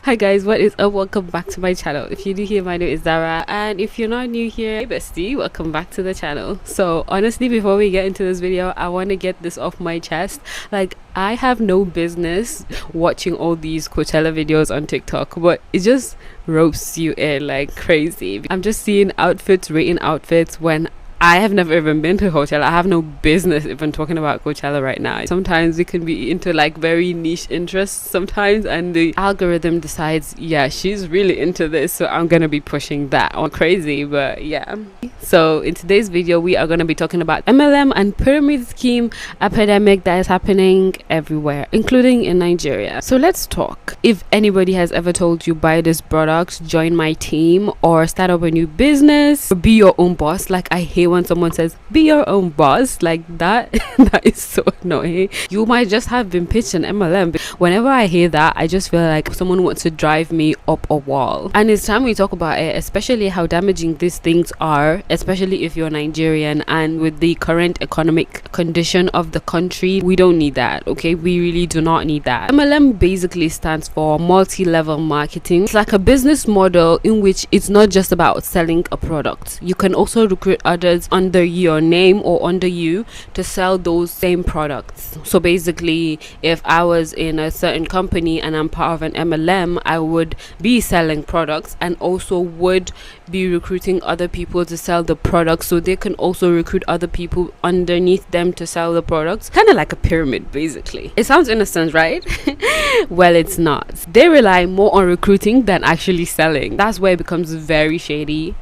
Hi guys, what is up? Welcome back to my channel. If you're new here, my name is Zara, and if you're not new here, hey bestie, welcome back to the channel. So honestly, before we get into this video, I want to get this off my chest. Like, I have no business watching all these Coachella videos on TikTok, but it just ropes you in like crazy. I'm just seeing outfits, rating outfits when I have never even been to Coachella. I have no business even talking about Coachella right now. Sometimes we can be into like very niche interests sometimes, and the algorithm decides, yeah, she's really into this, so I'm gonna be pushing that on crazy. But yeah, so in today's video we are gonna be talking about MLM and pyramid scheme epidemic that is happening everywhere, including in Nigeria. So let's talk. If anybody has ever told you buy this product, join my team, or start up a new business, or be your own boss, like I hate when someone says be your own boss like that. That is so annoying. You might just have been pitched an MLM. Whenever I hear that, I just feel like someone wants to drive me up a wall. And it's time we talk about it, especially how damaging these things are, especially if you're Nigerian, and with the current economic condition of the country. We don't need that, okay? We really do not need that. MLM basically stands for multi-level marketing. It's like a business model in which it's not just about selling a product. You can also recruit others under your name or under you to sell those same products. So basically, if I was in a certain company and I'm part of an MLM, I would be selling products and also would be recruiting other people to sell the products, so they can also recruit other people underneath them to sell the products. Kind of like a pyramid basically. It sounds innocent, right? Well, it's not. They rely more on recruiting than actually selling. That's where it becomes very shady.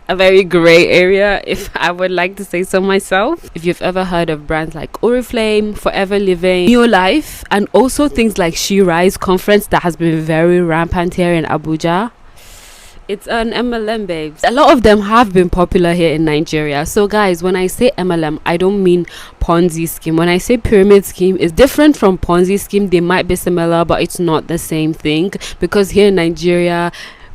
A very gray area, if I would like to say so myself. If you've ever heard of brands like Oriflame, Forever Living, Neolife, and also things like She Rise conference that has been very rampant here in Abuja, it's an MLM, babes. A lot of them have been popular here in Nigeria. So guys, when I say MLM, I don't mean Ponzi scheme. When I say pyramid scheme, it's different from Ponzi scheme. They might be similar, but it's not the same thing, because here in Nigeria,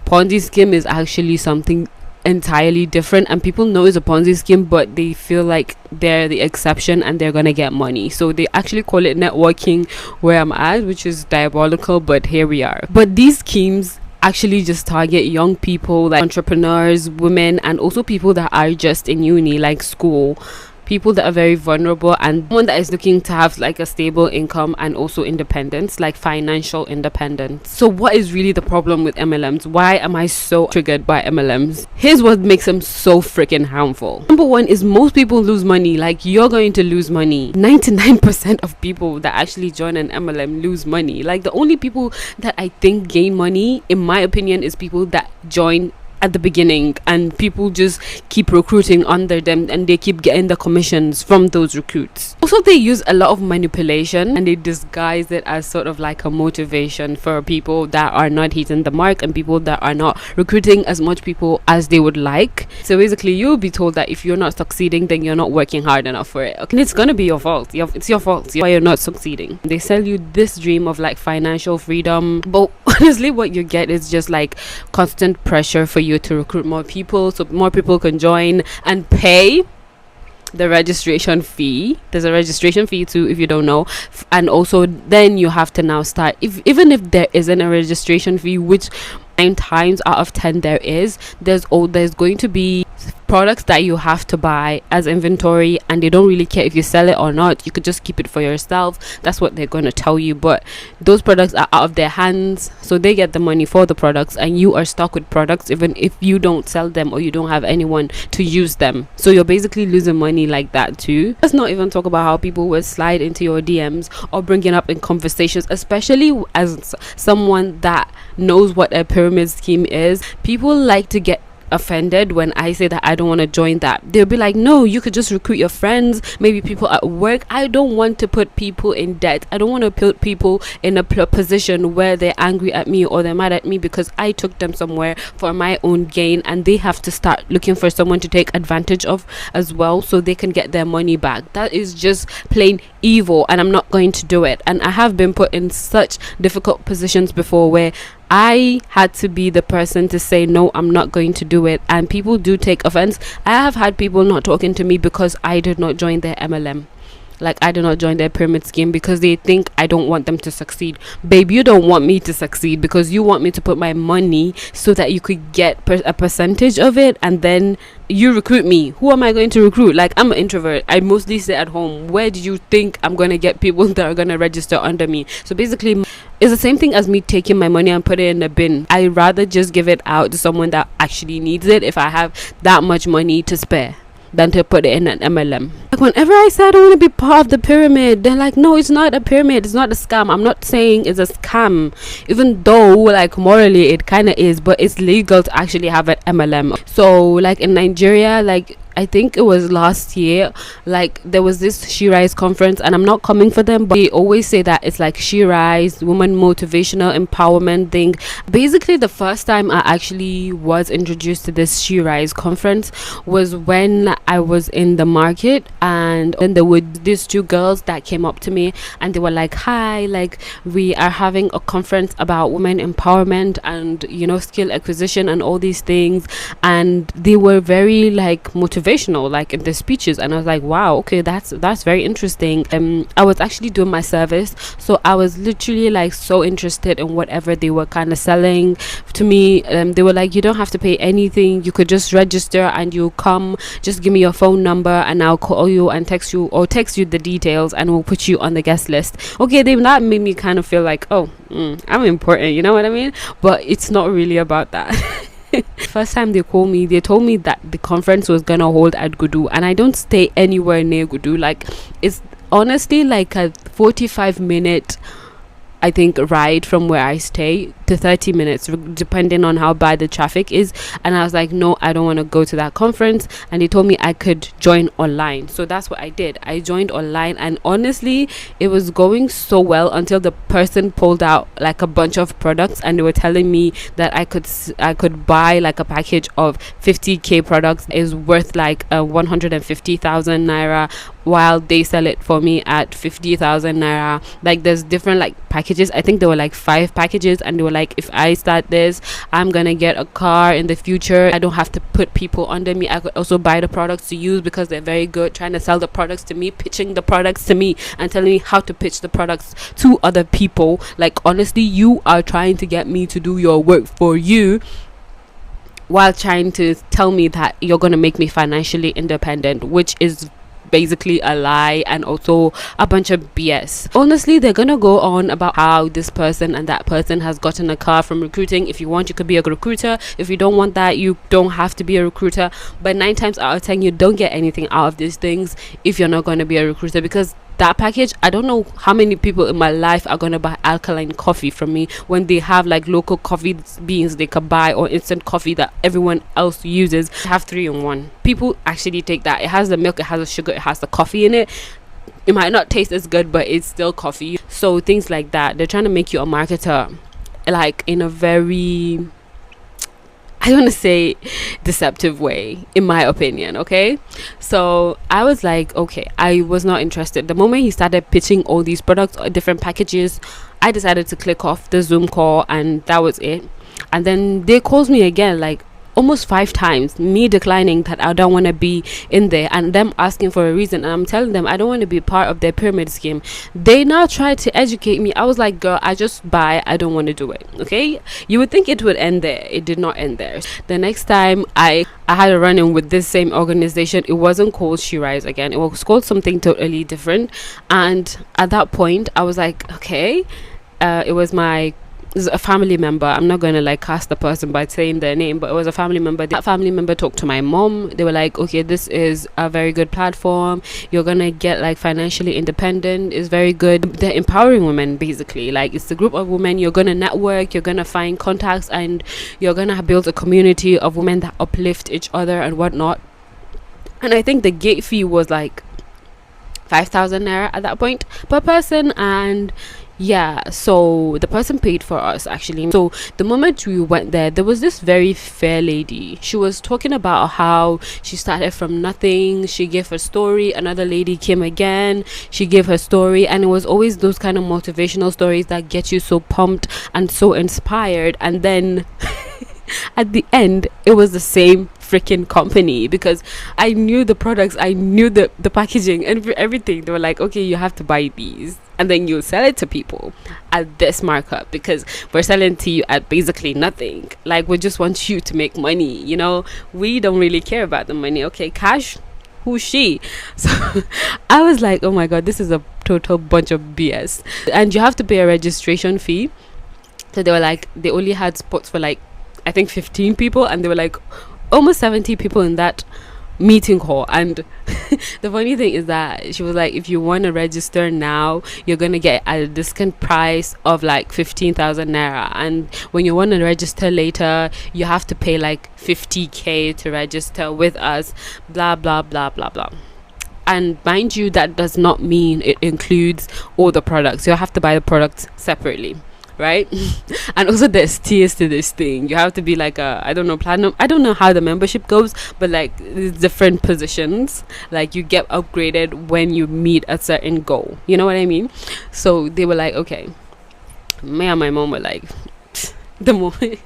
Ponzi scheme is actually something entirely different, and people know it's a Ponzi scheme, but they feel like they're the exception and they're gonna get money, so they actually call it networking where I'm at, which is diabolical, but here we are. But these schemes actually just target young people, like entrepreneurs, women, and also people that are just in uni, like school, people that are very vulnerable, and someone that is looking to have like a stable income and also independence, like financial independence. So what is really the problem with MLMs? Why am I so triggered by MLMs? Here's what makes them so freaking harmful. Number one is most people lose money. Like, you're going to lose money. 99% of people that actually join an MLM lose money. Like, the only people that I think gain money, in my opinion, is people that join at the beginning, and people just keep recruiting under them and they keep getting the commissions from those recruits. Also, they use a lot of manipulation and they disguise it as sort of like a motivation for people that are not hitting the mark and people that are not recruiting as much people as they would like. So basically, you'll be told that if you're not succeeding, then you're not working hard enough for it, okay? And it's gonna be your fault. It's your fault why you're not succeeding. They sell you this dream of like financial freedom, but honestly what you get is just like constant pressure for you to recruit more people, so more people can join and pay the registration fee. There's a registration fee too, if you don't know. And also then you have to now start, even if there isn't a registration fee, which 9 times out of 10 there is, there's going to be products that you have to buy as inventory, and they don't really care if you sell it or not. You could just keep it for yourself. That's what they're going to tell you. But those products are out of their hands, so they get the money for the products, and you are stuck with products even if you don't sell them or you don't have anyone to use them. So you're basically losing money like that too. Let's not even talk about how people will slide into your DMs or bring it up in conversations, especially as someone that knows what a pyramid scheme is. People like to get offended when I say that I don't want to join that. They'll be like, no, you could just recruit your friends, maybe people at work. I don't want to put people in debt. I don't want to put people in a position where they're angry at me or they're mad at me because I took them somewhere for my own gain, and they have to start looking for someone to take advantage of as well so they can get their money back. That is just plain evil, and I'm not going to do it. And I have been put in such difficult positions before where I had to be the person to say, no, I'm not going to do it. And people do take offense. I have had people not talking to me because I did not join their MLM. like I do not join their pyramid scheme because they think I don't want them to succeed. Babe, you don't want me to succeed because you want me to put my money so that you could get a percentage of it, and then you recruit me. Who am I going to recruit? Like, I'm an introvert, I mostly sit at home. Where do you think I'm going to get people that are going to register under me? So basically, it's the same thing as me taking my money and put it in the bin. I rather just give it out to someone that actually needs it if I have that much money to spare than to put it in an MLM. Like, whenever I say I don't want to be part of the pyramid, they're like, no, it's not a pyramid, it's not a scam. I'm not saying it's a scam, even though like morally it kind of is, but it's legal to actually have an MLM. So like in Nigeria, like I think it was last year, like there was this She Rise conference, and I'm not coming for them, but they always say that it's like She Rise, woman motivational empowerment thing. Basically, the first time I actually was introduced to this She Rise conference was when I was in the market, and then there were these two girls that came up to me and they were like, hi, like we are having a conference about women empowerment and, you know, skill acquisition and all these things, and they were very like motivational like in the speeches, and I was like, wow, okay, that's very interesting. I was actually doing my service, so I was literally like so interested in whatever they were kind of selling to me. They were like, you don't have to pay anything, you could just register and you come, just give me your phone number and I'll call you and text you the details and we'll put you on the guest list. Okay, that made me kind of feel like, oh, I'm important, you know what I mean? But it's not really about that. First time they called me, they told me that the conference was gonna hold at Gudu, and I don't stay anywhere near Gudu. Like, it's honestly like a 45-minute, I think, ride from where I stay to 30 minutes, depending on how bad the traffic is. And I was like, no, I don't want to go to that conference. And they told me I could join online, so that's what I did. I joined online, and honestly, it was going so well until the person pulled out like a bunch of products, and they were telling me that I could buy like a package of 50k products is worth like 150,000 naira, while they sell it for me at 50,000 naira. Like, there's different like packages. I think there were like 5 packages, and they were like, if I start this, I'm gonna get a car in the future. I don't have to put people under me. I could also buy the products to use because they're very good, trying to sell the products to me, pitching the products to me, and telling me how to pitch the products to other people. Like, honestly, you are trying to get me to do your work for you while trying to tell me that you're gonna make me financially independent, which is basically a lie and also a bunch of BS. Honestly, they're gonna go on about how this person and that person has gotten a car from recruiting. If you want, you could be a recruiter. If you don't want that, you don't have to be a recruiter. But 9 times out of 10, you don't get anything out of these things if you're not going to be a recruiter, because that package, I don't know how many people in my life are going to buy alkaline coffee from me when they have like local coffee beans they could buy, or instant coffee that everyone else uses. I have 3 in 1. People actually take that. It has the milk, it has the sugar, it has the coffee in it. It might not taste as good, but it's still coffee. So things like that, they're trying to make you a marketer, like in a very, I don't want to say deceptive way, in my opinion. Okay, so I was like, okay, I was not interested. The moment he started pitching all these products or different packages, I decided to click off the Zoom call, and that was it. And then they called me again, like almost 5 times, me declining that I don't want to be in there, and them asking for a reason, and I'm telling them I don't want to be part of their pyramid scheme. They now try to educate me. I was like, girl, I just buy, I don't want to do it. Okay, you would think it would end there. It did not end there. The next time I had a run-in with this same organization, it wasn't called She Rise again, it was called something totally different. And at that point I was like, okay, it was a family member. I'm not going to like cast the person by saying their name, but it was a family member. That family member talked to my mom. They were like, okay, this is a very good platform, you're gonna get like financially independent, it's very good. They're empowering women, basically. Like, it's a group of women, you're gonna network, you're gonna find contacts, and you're gonna build a community of women that uplift each other and whatnot. And I think the gate fee was like 5,000 naira at that point per person. And yeah, so the person paid for us actually. So the moment we went there was this very fair lady. She was talking about how she started from nothing. She gave her story, another lady came again, she gave her story, and it was always those kind of motivational stories that get you so pumped and so inspired. And then at the end, it was the same freaking company, because I knew the products, I knew the packaging and everything. They were like, okay, you have to buy these and then you sell it to people at this markup, because we're selling to you at basically nothing. Like, we just want you to make money, you know. We don't really care about the money. Okay, cash, who's she? So I was like, oh my god, this is a total bunch of BS. And you have to pay a registration fee. So they were like, they only had spots for like, I think 15 people, and there were like almost 70 people in that meeting hall. And the funny thing is that she was like, if you want to register now, you're gonna get a discount price of like 15,000 naira, and when you want to register later, you have to pay like 50k to register with us, blah blah blah blah blah. And mind you, that does not mean it includes all the products. You have to buy the products separately, right? And also there's tiers to this thing. You have to be like a, I don't know, platinum. I don't know how the membership goes, but like there's different positions. Like you get upgraded when you meet a certain goal, you know what I mean? So they were like, okay. Me and my mom were like, the moment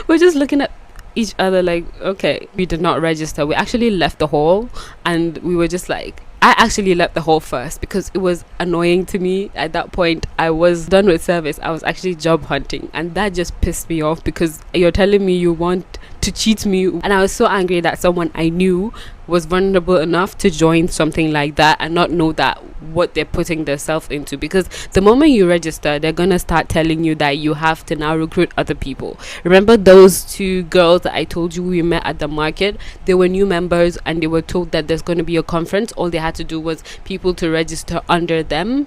we're just looking at each other like, okay. We did not register. We actually left the hall, and we were just like, I actually left the hall first because it was annoying to me. At that point, I was done with service. I was actually job hunting, and that just pissed me off, because you're telling me you want to cheat me. And I was so angry that someone I knew was vulnerable enough to join something like that and not know that what they're putting themselves into. Because the moment you register, they're gonna start telling you that you have to now recruit other people. Remember those two girls that I told you we met at the market? They were new members, and they were told that there's going to be a conference. All they had to do was people to register under them,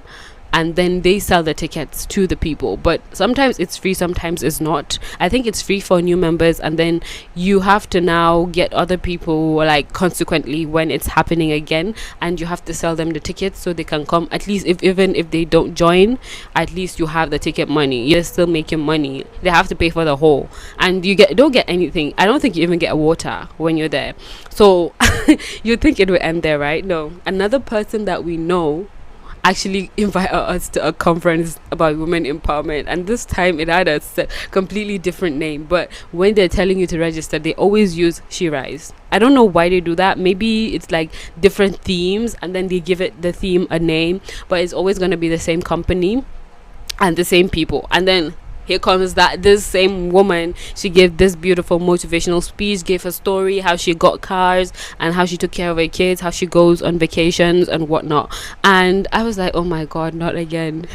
and then they sell the tickets to the people. But sometimes it's free, sometimes it's not. I think it's free for new members, and then you have to now get other people, like, consequently when it's happening again, and you have to sell them the tickets so they can come. At least even if they don't join, at least you have the ticket money. You're still making money. They have to pay for the whole, and you don't get anything. I don't think you even get water when you're there. So you think it would end there, right? No. Another person that we know actually invited us to a conference about women empowerment, and this time it had a completely different name. But when they're telling you to register, they always use She Rise. I don't know why they do that. Maybe it's like different themes, and then they give it the theme a name, but it's always going to be the same company and the same people. And then here comes that this same woman, she gave this beautiful motivational speech, gave her story, how she got cars and how she took care of her kids, how she goes on vacations and whatnot. And I was like, oh my god, not again.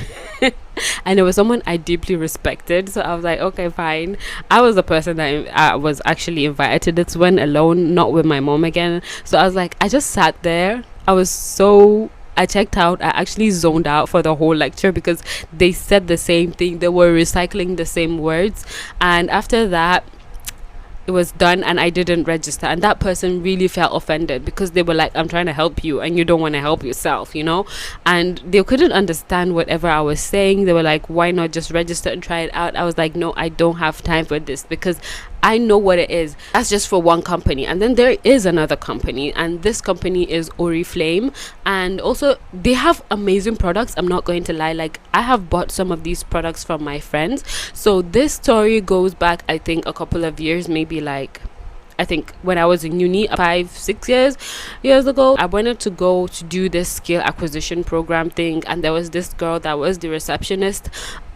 And it was someone I deeply respected, so I was like, okay, fine. I was the person that was actually invited to this one alone, not with my mom again. So I was like, I just sat there. I checked out. I actually zoned out for the whole lecture because they said the same thing. They were recycling the same words. And after that, it was done and I didn't register. And that person really felt offended because they were like, I'm trying to help you and you don't want to help yourself, you know? And they couldn't understand whatever I was saying. They were like, why not just register and try it out? I was like, no, I don't have time for this because I know what it is. That's just for one company. And then there is another company, and this company is Oriflame. And also they have amazing products. I'm not going to lie. Like, I have bought some of these products from my friends. So this story goes back, I think, a couple of years, maybe like, I think when I was in uni 5-6 years ago. I wanted to go to do this skill acquisition program thing, and there was this girl that was the receptionist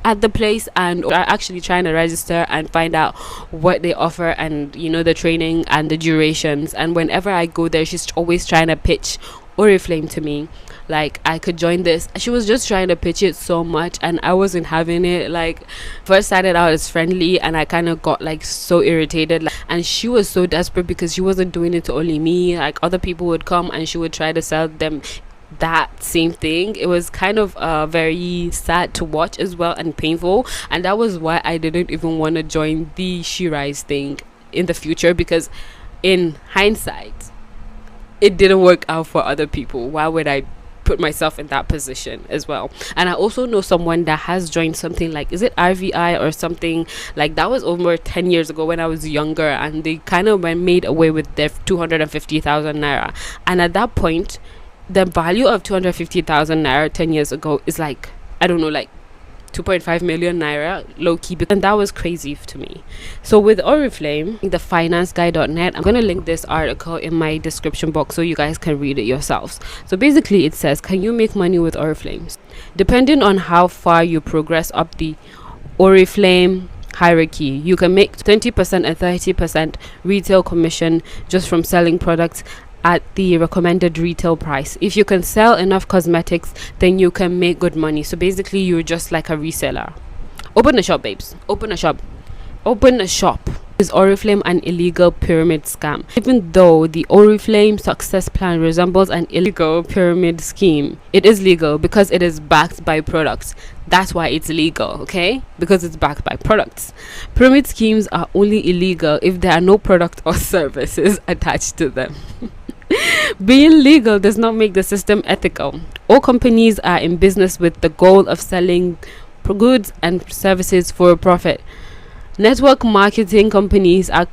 at the place, and are actually trying to register and find out what they offer and, you know, the training and the durations. And whenever I go there, she's always trying to pitch Oriflame to me, like I could join this. She was just trying to pitch it so much and I wasn't having it. Like, first started out as friendly and I kind of got like so irritated, like, and she was so desperate because she wasn't doing it to only me. Like, other people would come and she would try to sell them that same thing. It was kind of very sad to watch as well, and painful. And that was why I didn't even want to join the She Rise thing in the future, because in hindsight it didn't work out for other people. Why would I put myself in that position as well? And I also know someone that has joined something like, is it RVI or something like that? Was over 10 years ago when I was younger, and they kind of made away with their 250,000 naira. And at that point, the value of 250,000 naira 10 years ago is like, I don't know, like 2.5 million naira low key, and that was crazy to me. So with Oriflame, the financeguy.net, I'm gonna link this article in my description box so you guys can read it yourselves. So basically it says, can you make money with Oriflames? Depending on how far you progress up the Oriflame hierarchy, you can make 20% and 30% retail commission just from selling products at the recommended retail price. If you can sell enough cosmetics, then you can make good money. So basically you're just like a reseller. Open a shop, babes. Open a shop. Is Oriflame an illegal pyramid scam? Even though the Oriflame success plan resembles an illegal pyramid scheme, it is legal because it is backed by products. That's why it's legal, okay? Because it's backed by products. Pyramid schemes are only illegal if there are no product or services attached to them. Being legal does not make the system ethical. All companies are in business with the goal of selling goods and services for a profit. Network marketing companies are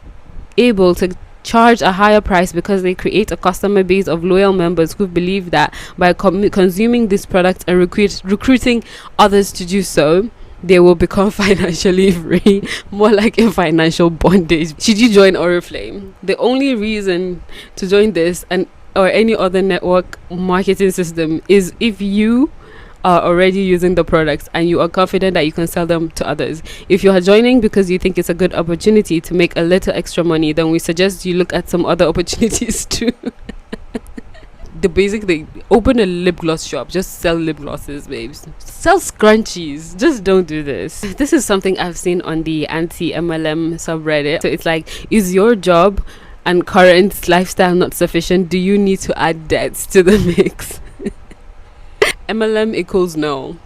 able to charge a higher price because they create a customer base of loyal members who believe that by consuming these products and recruiting others to do so, they will become financially free, more like in financial bondage. Should you join Oriflame? The only reason to join this or any other network marketing system is if you are already using the products and you are confident that you can sell them to others. If you are joining because you think it's a good opportunity to make a little extra money, then we suggest you look at some other opportunities too. The basic thing, open a lip gloss shop, just sell lip glosses, babes. Sell scrunchies, just don't do this. This is something I've seen on the anti-MLM subreddit. So it's like, is your job and current lifestyle not sufficient? Do you need to add debts to the mix? MLM equals no.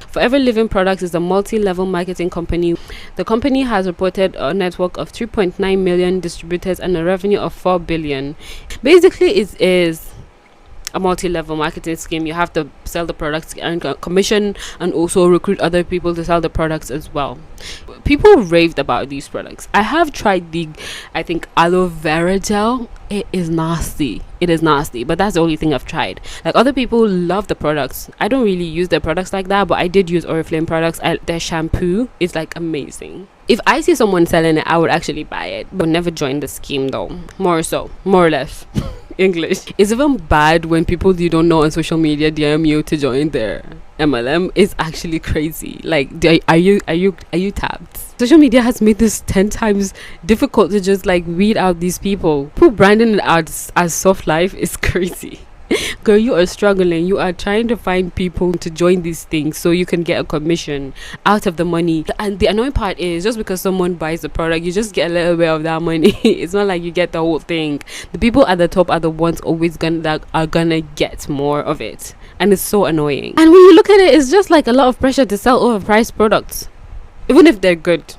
Forever Living Products is a multi-level marketing company. The company has reported a network of 3.9 million distributors and a revenue of 4 billion. Basically, it is a multi-level marketing scheme. You have to sell the products and commission and also recruit other people to sell the products as well. People raved about these products. I have tried I think aloe vera gel. It is nasty, but that's the only thing I've tried. Like, other people love the products. I don't really use their products like that, but I did use Oriflame products. Their shampoo is like amazing. If I see someone selling it, I would actually buy it, but never join the scheme though. More or less. English. It's even bad when people you don't know on social media DM you to join their MLM. It's actually crazy. Like, are you tapped? Social media has made this 10 times difficult to just like weed out these people. People branding it out as soft life is crazy. Girl, you are struggling. You are trying to find people to join these things so you can get a commission out of the money. And the annoying part is, just because someone buys the product, you just get a little bit of that money. It's not like you get the whole thing. The people at the top are the ones always gonna get more of it, and it's so annoying. And when you look at it, it's just like a lot of pressure to sell overpriced products, even if they're good.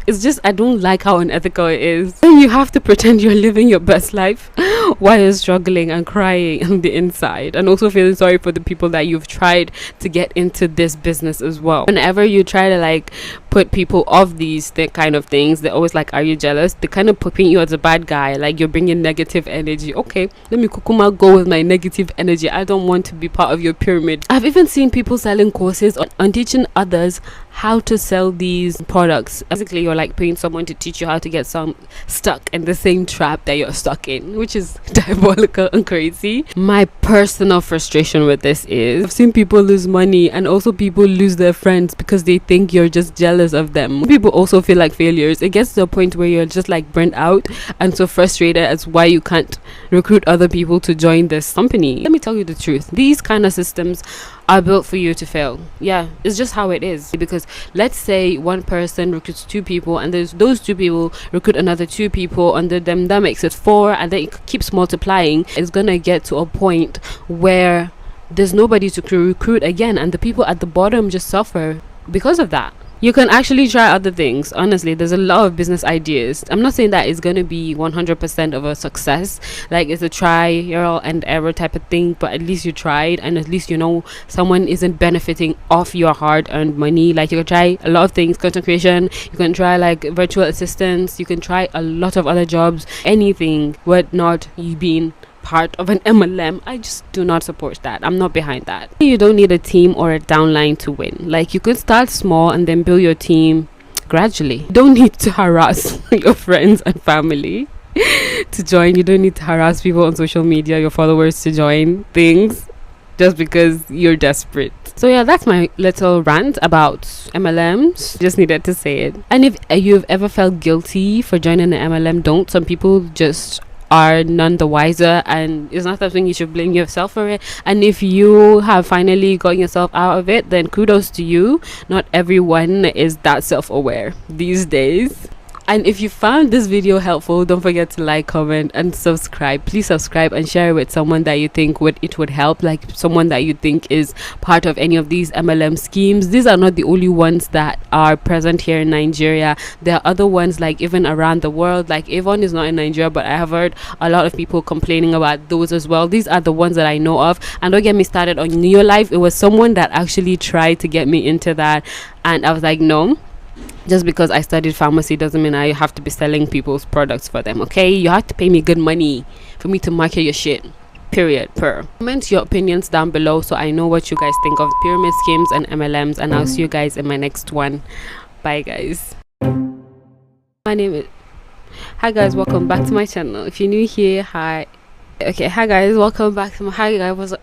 It's just, I don't like how unethical it is. Then you have to pretend you're living your best life while you're struggling and crying on the inside, and also feeling sorry for the people that you've tried to get into this business as well. Whenever you try to like put people off these kind of things, they're always like, are you jealous? They kind of paint you as a bad guy, like you're bringing negative energy. Okay, let me kukuma go with my negative energy. I don't want to be part of your pyramid. I've even seen people selling courses on teaching others how to sell these products. Basically, you're like paying someone to teach you how to get stuck in the same trap that you're stuck in, which is diabolical and crazy. My personal frustration with this is, I've seen people lose money, and also people lose their friends because they think you're just jealous of them. People also feel like failures. It gets to a point where you're just like burnt out and so frustrated as why you can't recruit other people to join this company. Let me tell you the truth, these kind of systems are built for you to fail. Yeah, it's just how it is. Because let's say one person recruits 2 people, and there's those 2 people recruit another 2 people under them, that makes it 4, and then it keeps multiplying. It's gonna get to a point where there's nobody to recruit again, and the people at the bottom just suffer because of that. You can actually try other things. Honestly, there's a lot of business ideas. I'm not saying that it's going to be 100% of a success, like it's a trial and error type of thing, but at least you tried, and at least you know someone isn't benefiting off your hard-earned money. Like, you can try a lot of things, content creation, you can try like virtual assistants, you can try a lot of other jobs, anything, but not you being part of an MLM. I just do not support that. I'm not behind that. You don't need a team or a downline to win. Like, you could start small and then build your team gradually. You don't need to harass your friends and family to join. You don't need to harass people on social media, your followers, to join things just because you're desperate. So yeah, that's my little rant about MLMs. Just needed to say it. And if you've ever felt guilty for joining an MLM, don't. Some people just are none the wiser, and it's not something you should blame yourself for it. And if you have finally gotten yourself out of it, then kudos to you. Not everyone is that self-aware these days. And if you found this video helpful, don't forget to like, comment, and subscribe. Please subscribe and share it with someone that you think would help, like someone that you think is part of any of these MLM schemes. These are not the only ones that are present here in Nigeria. There are other ones, like even around the world. Like Avon is not in Nigeria, but I have heard a lot of people complaining about those as well. These are the ones that I know of. And don't get me started on Neolife. It was someone that actually tried to get me into that, and I was like, no. Just because I studied pharmacy doesn't mean I have to be selling people's products for them, okay? You have to pay me good money for me to market your shit. Period. Comment your opinions down below so I know what you guys think of pyramid schemes and MLMs, and I'll see you guys in my next one. Bye, guys. My name is... Hi, guys. Welcome back to my channel. If you're new here, hi. Okay, hi, guys. Welcome back to my... Hi, guys.